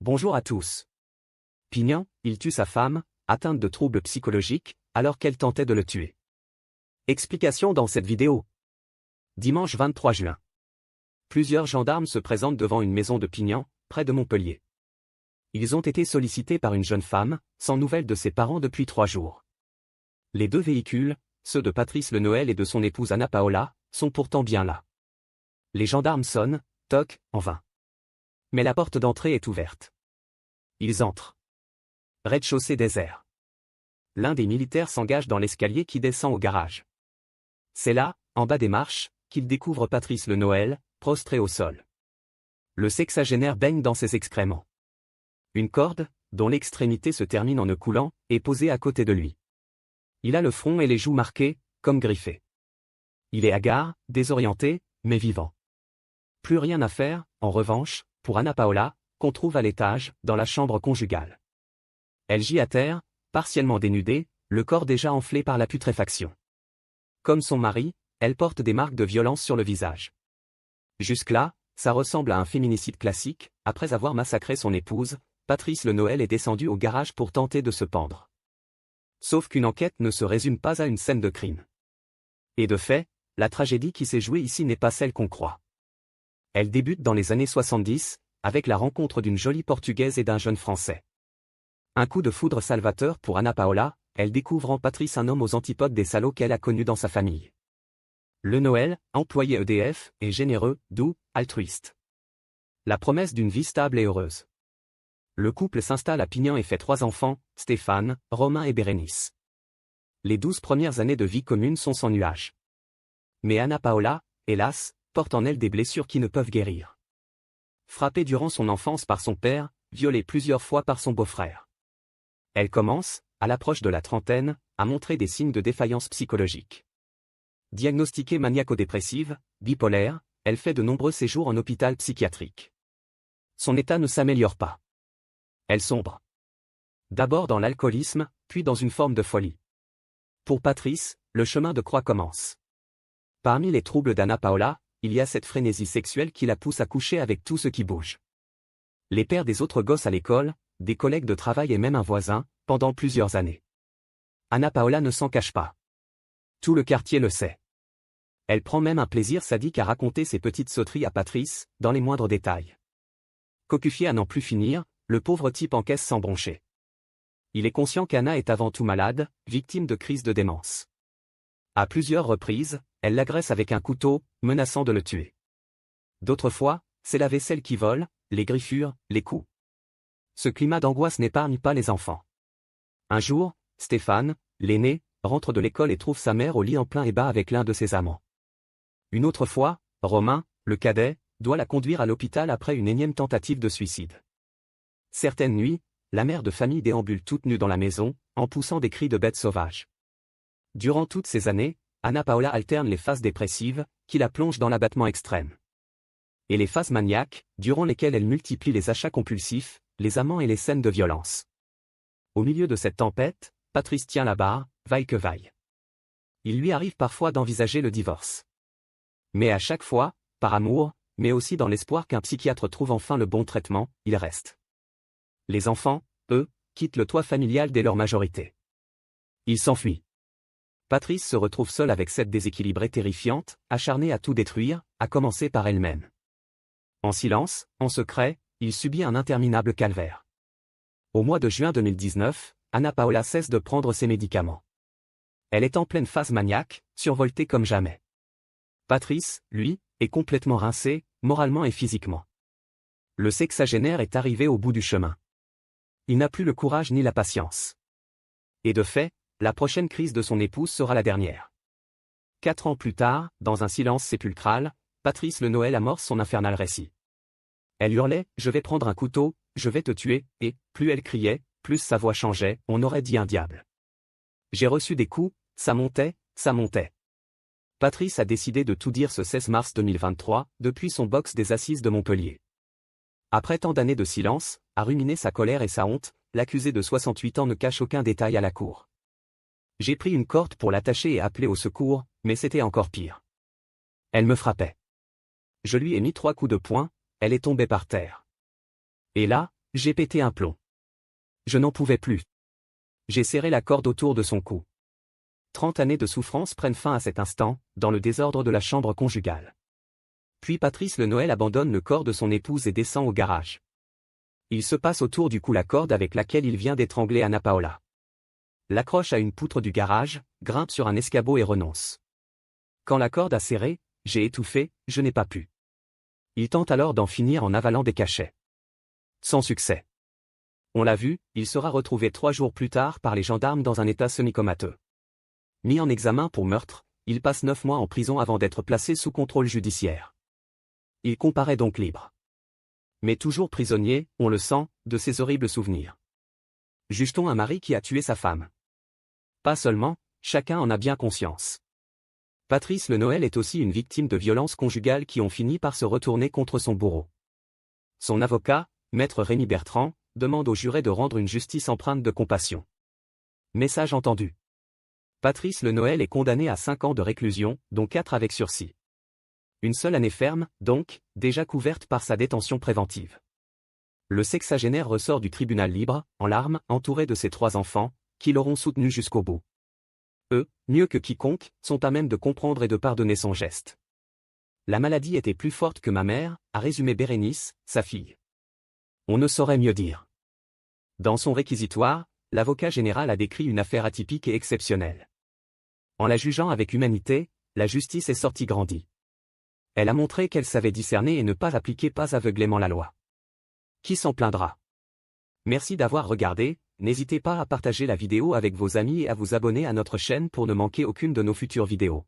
Bonjour à tous. Pignan, il tue sa femme, atteinte de troubles psychologiques, alors qu'elle tentait de le tuer. Explication dans cette vidéo. Dimanche 23 juin. Plusieurs gendarmes se présentent devant une maison de Pignan, près de Montpellier. Ils ont été sollicités par une jeune femme, sans nouvelles de ses parents depuis 3 jours. Les deux véhicules, ceux de Patrice Le Noël et de son épouse Anna Paola, sont pourtant bien là. Les gendarmes sonnent, toquent, en vain. Mais la porte d'entrée est ouverte. Ils entrent. Rez-de-chaussée désert. L'un des militaires s'engage dans l'escalier qui descend au garage. C'est là, en bas des marches, qu'il découvre Patrice Le Noël, prostré au sol. Le sexagénaire baigne dans ses excréments. Une corde, dont l'extrémité se termine en nœud coulant, est posée à côté de lui. Il a le front et les joues marquées, comme griffés. Il est hagard, désorienté, mais vivant. Plus rien à faire, en revanche, pour Anna Paola, qu'on trouve à l'étage, dans la chambre conjugale. Elle gît à terre, partiellement dénudée, le corps déjà enflé par la putréfaction. Comme son mari, elle porte des marques de violence sur le visage. Jusque-là, ça ressemble à un féminicide classique. Après avoir massacré son épouse, Patrice Le Noël est descendu au garage pour tenter de se pendre. Sauf qu'une enquête ne se résume pas à une scène de crime. Et de fait, la tragédie qui s'est jouée ici n'est pas celle qu'on croit. Elle débute dans les années 70, avec la rencontre d'une jolie Portugaise et d'un jeune Français. Un coup de foudre salvateur pour Anna Paola, elle découvre en Patrice un homme aux antipodes des salauds qu'elle a connus dans sa famille. Le Noël, employé EDF, est généreux, doux, altruiste. La promesse d'une vie stable et heureuse. Le couple s'installe à Pignan et fait 3 enfants, Stéphane, Romain et Bérénice. Les 12 premières années de vie commune sont sans nuages. Mais Anna Paola, hélas, porte en elle des blessures qui ne peuvent guérir. Frappée durant son enfance par son père, violée plusieurs fois par son beau-frère. Elle commence, à l'approche de la trentaine, à montrer des signes de défaillance psychologique. Diagnostiquée maniaco-dépressive, bipolaire, elle fait de nombreux séjours en hôpital psychiatrique. Son état ne s'améliore pas. Elle sombre. D'abord dans l'alcoolisme, puis dans une forme de folie. Pour Patrice, le chemin de croix commence. Parmi les troubles d'Anna Paola, il y a cette frénésie sexuelle qui la pousse à coucher avec tout ce qui bouge. Les pères des autres gosses à l'école, des collègues de travail et même un voisin, pendant plusieurs années. Anna Paola ne s'en cache pas. Tout le quartier le sait. Elle prend même un plaisir sadique à raconter ses petites sauteries à Patrice, dans les moindres détails. Cocufié à n'en plus finir, le pauvre type encaisse sans broncher. Il est conscient qu'Anna est avant tout malade, victime de crise de démence. À plusieurs reprises, elle l'agresse avec un couteau, menaçant de le tuer. D'autres fois, c'est la vaisselle qui vole, les griffures, les coups. Ce climat d'angoisse n'épargne pas les enfants. Un jour, Stéphane, l'aîné, rentre de l'école et trouve sa mère au lit en plein ébat avec l'un de ses amants. Une autre fois, Romain, le cadet, doit la conduire à l'hôpital après une énième tentative de suicide. Certaines nuits, la mère de famille déambule toute nue dans la maison, en poussant des cris de bête sauvage. Durant toutes ces années, Anna Paola alterne les phases dépressives, qui la plongent dans l'abattement extrême. Et les phases maniaques, durant lesquelles elle multiplie les achats compulsifs, les amants et les scènes de violence. Au milieu de cette tempête, Patrice tient la barre, vaille que vaille. Il lui arrive parfois d'envisager le divorce. Mais à chaque fois, par amour, mais aussi dans l'espoir qu'un psychiatre trouve enfin le bon traitement, il reste. Les enfants, eux, quittent le toit familial dès leur majorité. Ils s'enfuient. Patrice se retrouve seul avec cette déséquilibrée terrifiante, acharnée à tout détruire, à commencer par elle-même. En silence, en secret, il subit un interminable calvaire. Au mois de juin 2019, Anna Paola cesse de prendre ses médicaments. Elle est en pleine phase maniaque, survoltée comme jamais. Patrice, lui, est complètement rincé, moralement et physiquement. Le sexagénaire est arrivé au bout du chemin. Il n'a plus le courage ni la patience. Et de fait, la prochaine crise de son épouse sera la dernière. 4 ans plus tard, dans un silence sépulcral, Patrice Le Noël amorce son infernal récit. Elle hurlait « Je vais prendre un couteau, je vais te tuer », et, plus elle criait, plus sa voix changeait, on aurait dit un diable. J'ai reçu des coups, ça montait, ça montait. Patrice a décidé de tout dire ce 16 mars 2023, depuis son box des assises de Montpellier. Après tant d'années de silence, à ruminer sa colère et sa honte, l'accusé de 68 ans ne cache aucun détail à la cour. J'ai pris une corde pour l'attacher et appeler au secours, mais c'était encore pire. Elle me frappait. Je lui ai mis 3 coups de poing, elle est tombée par terre. Et là, J'ai pété un plomb. Je n'en pouvais plus. J'ai serré la corde autour de son cou. 30 années de souffrance prennent fin à cet instant, dans le désordre de la chambre conjugale. Puis Patrice Le Noël abandonne le corps de son épouse et descend au garage. Il se passe autour du cou la corde avec laquelle il vient d'étrangler Anna Paola. L'accroche à une poutre du garage, grimpe sur un escabeau et renonce. Quand la corde a serré, j'ai étouffé, je n'ai pas pu. Il tente alors d'en finir en avalant des cachets. Sans succès. On l'a vu, il sera retrouvé 3 jours plus tard par les gendarmes dans un état semi-comateux. Mis en examen pour meurtre, il passe 9 mois en prison avant d'être placé sous contrôle judiciaire. Il comparaît donc libre. Mais toujours prisonnier, on le sent, de ses horribles souvenirs. Juge-t-on un mari qui a tué sa femme? Pas seulement, chacun en a bien conscience. Patrice Le Noël est aussi une victime de violences conjugales qui ont fini par se retourner contre son bourreau. Son avocat, maître Rémi Bertrand, demande aux jurés de rendre une justice empreinte de compassion. Message entendu. Patrice Le Noël est condamné à 5 ans de réclusion, dont 4 avec sursis. Une seule année ferme, donc, déjà couverte par sa détention préventive. Le sexagénaire ressort du tribunal libre, en larmes, entouré de ses 3 enfants, qui l'auront soutenu jusqu'au bout. Eux, mieux que quiconque, sont à même de comprendre et de pardonner son geste. La maladie était plus forte que ma mère, a résumé Bérénice, sa fille. On ne saurait mieux dire. Dans son réquisitoire, l'avocat général a décrit une affaire atypique et exceptionnelle. En la jugeant avec humanité, la justice est sortie grandie. Elle a montré qu'elle savait discerner et ne pas appliquer pas aveuglément la loi. Qui s'en plaindra? Merci d'avoir regardé, n'hésitez pas à partager la vidéo avec vos amis et à vous abonner à notre chaîne pour ne manquer aucune de nos futures vidéos.